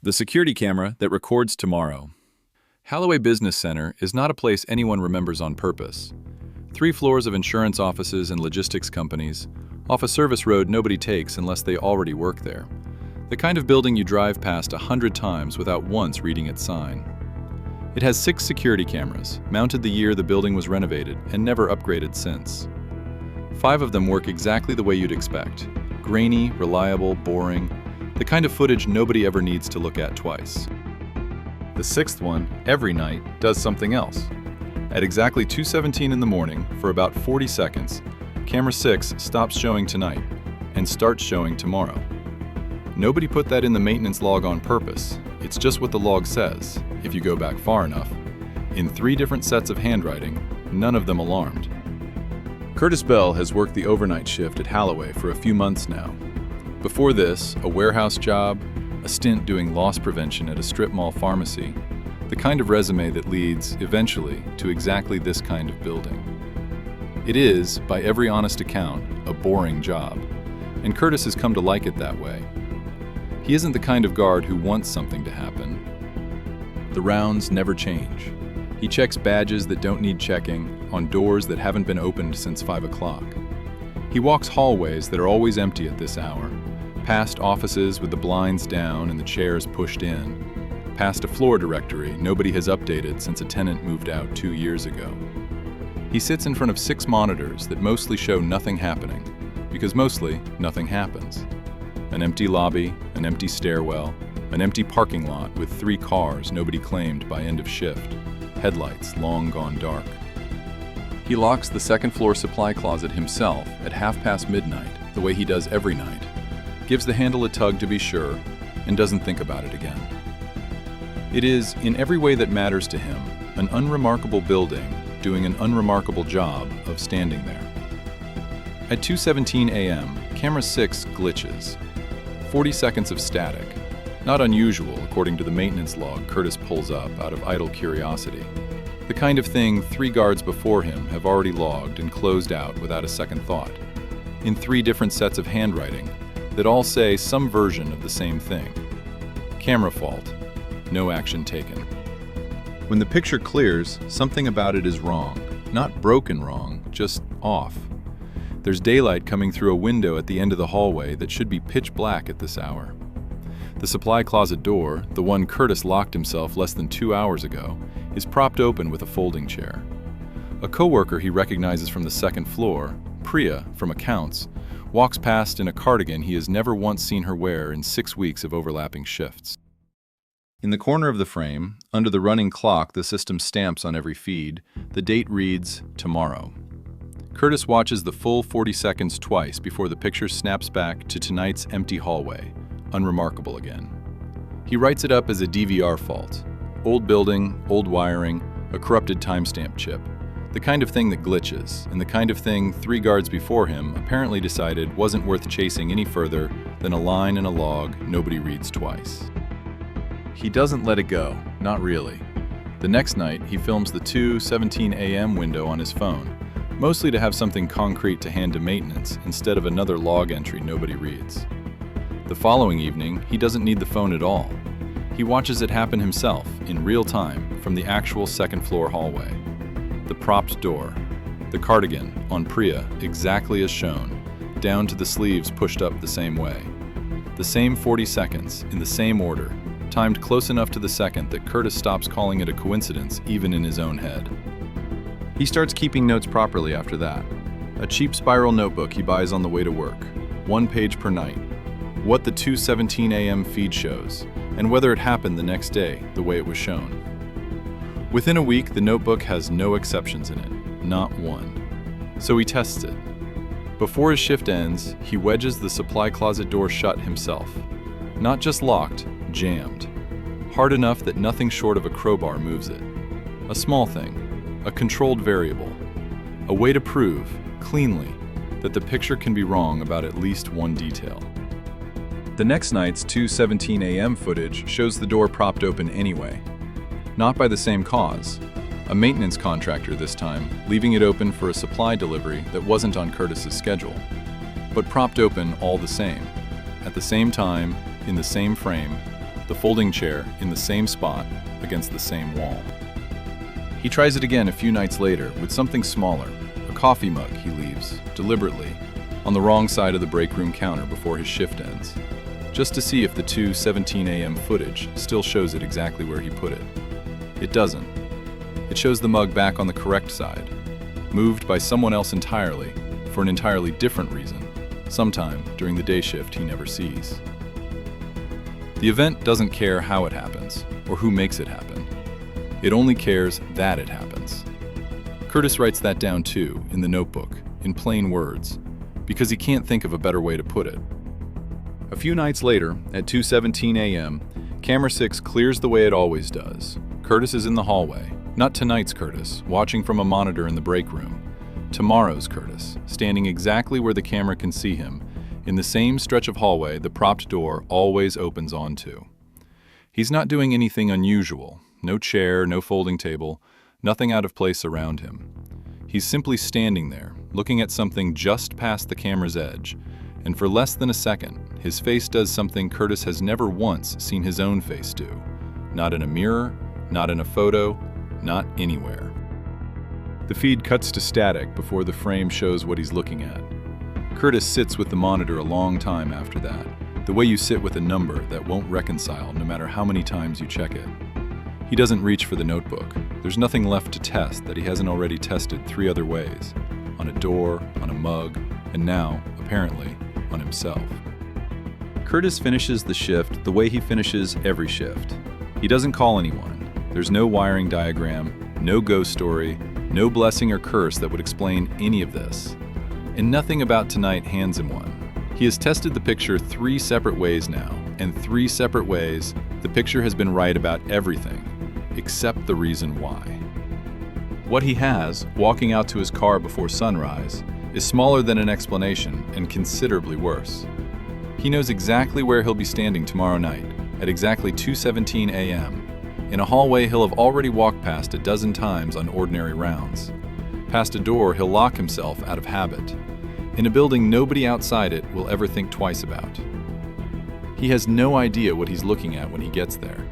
The security camera that records tomorrow. Halloway Business Center is not a place anyone remembers on purpose. 3 floors of insurance offices and logistics companies, off a service road nobody takes unless they already work there. The kind of building you drive past 100 times without once reading its sign. It has 6 security cameras, mounted the year the building was renovated and never upgraded since. 5 of them work exactly the way you'd expect. Grainy, reliable, boring, the kind of footage nobody ever needs to look at twice. The 6th one, every night, does something else. At exactly 2:17 in the morning, for about 40 seconds, camera 6 stops showing tonight and starts showing tomorrow. Nobody put that in the maintenance log on purpose. It's just what the log says, if you go back far enough. In 3 different sets of handwriting, none of them alarmed. Curtis Bell has worked the overnight shift at Halloway for a few months now. Before this, a warehouse job, a stint doing loss prevention at a strip mall pharmacy, the kind of resume that leads, eventually, to exactly this kind of building. It is, by every honest account, a boring job, and Curtis has come to like it that way. He isn't the kind of guard who wants something to happen. The rounds never change. He checks badges that don't need checking, on doors that haven't been opened since 5 o'clock. He walks hallways that are always empty at this hour, past offices with the blinds down and the chairs pushed in, past a floor directory nobody has updated since a tenant moved out 2 years ago. He sits in front of 6 monitors that mostly show nothing happening, because mostly nothing happens. An empty lobby, an empty stairwell, an empty parking lot with 3 cars nobody claimed by end of shift, headlights long gone dark. He locks the 2nd floor supply closet himself at midnight, the way he does every night, gives the handle a tug to be sure, and doesn't think about it again. It is, in every way that matters to him, an unremarkable building doing an unremarkable job of standing there. At 2:17 a.m., camera 6 glitches. 40 seconds of static. Not unusual, according to the maintenance log Curtis pulls up out of idle curiosity. The kind of thing 3 guards before him have already logged and closed out without a second thought. In 3 different sets of handwriting that all say some version of the same thing. Camera fault. No action taken. When the picture clears, something about it is wrong. Not broken wrong, just off. There's daylight coming through a window at the end of the hallway that should be pitch black at this hour. The supply closet door, the one Curtis locked himself less than 2 hours ago, is propped open with a folding chair. A coworker he recognizes from the 2nd floor, Priya from accounts, walks past in a cardigan he has never once seen her wear in 6 weeks of overlapping shifts. In the corner of the frame, under the running clock the system stamps on every feed, the date reads, tomorrow. Curtis watches the full 40 seconds twice before the picture snaps back to tonight's empty hallway, unremarkable again. He writes it up as a DVR fault. Old building, old wiring, a corrupted timestamp chip. The kind of thing that glitches, and the kind of thing 3 guards before him apparently decided wasn't worth chasing any further than a line in a log nobody reads twice. He doesn't let it go, not really. The next night, he films the 2:17 a.m. window on his phone, mostly to have something concrete to hand to maintenance instead of another log entry nobody reads. The following evening, he doesn't need the phone at all. He watches it happen himself, in real time, from the actual 2nd floor hallway. The propped door, the cardigan on Priya exactly as shown, down to the sleeves pushed up the same way. The same 40 seconds, in the same order, timed close enough to the second that Curtis stops calling it a coincidence even in his own head. He starts keeping notes properly after that. A cheap spiral notebook he buys on the way to work, 1 page per night. What the 2:17 a.m. feed shows, and whether it happened the next day the way it was shown. Within a week, the notebook has no exceptions in it, not one. So he tests it. Before his shift ends, he wedges the supply closet door shut himself. Not just locked, jammed. Hard enough that nothing short of a crowbar moves it. A small thing, a controlled variable. A way to prove, cleanly, that the picture can be wrong about at least one detail. The next night's 2:17 a.m. footage shows the door propped open anyway. Not by the same cause. A maintenance contractor this time, leaving it open for a supply delivery that wasn't on Curtis's schedule, but propped open all the same. At the same time, in the same frame, the folding chair in the same spot against the same wall. He tries it again a few nights later with something smaller, a coffee mug he leaves, deliberately, on the wrong side of the break room counter before his shift ends, just to see if the 2:17 a.m. footage still shows it exactly where he put it. It doesn't. It shows the mug back on the correct side, moved by someone else entirely, for an entirely different reason, sometime during the day shift he never sees. The event doesn't care how it happens, or who makes it happen. It only cares that it happens. Curtis writes that down too, in the notebook, in plain words, because he can't think of a better way to put it. A few nights later, at 2:17 a.m., Camera 6 clears the way it always does. Curtis is in the hallway, not tonight's Curtis, watching from a monitor in the break room. Tomorrow's Curtis, standing exactly where the camera can see him, in the same stretch of hallway the propped door always opens onto. He's not doing anything unusual. No chair, no folding table, nothing out of place around him. He's simply standing there, looking at something just past the camera's edge, and for less than a second, his face does something Curtis has never once seen his own face do. Not in a mirror, not in a photo, not anywhere. The feed cuts to static before the frame shows what he's looking at. Curtis sits with the monitor a long time after that, the way you sit with a number that won't reconcile no matter how many times you check it. He doesn't reach for the notebook. There's nothing left to test that he hasn't already tested 3 other ways: on a door, on a mug, and now, apparently, on himself. Curtis finishes the shift the way he finishes every shift. He doesn't call anyone. There's no wiring diagram, no ghost story, no blessing or curse that would explain any of this. And nothing about tonight hands him one. He has tested the picture 3 separate ways now, and 3 separate ways, the picture has been right about everything, except the reason why. What he has, walking out to his car before sunrise, is smaller than an explanation and considerably worse. He knows exactly where he'll be standing tomorrow night, at exactly 2:17 a.m., in a hallway he'll have already walked past a dozen times on ordinary rounds. Past a door he'll lock himself out of habit. In a building nobody outside it will ever think twice about. He has no idea what he's looking at when he gets there.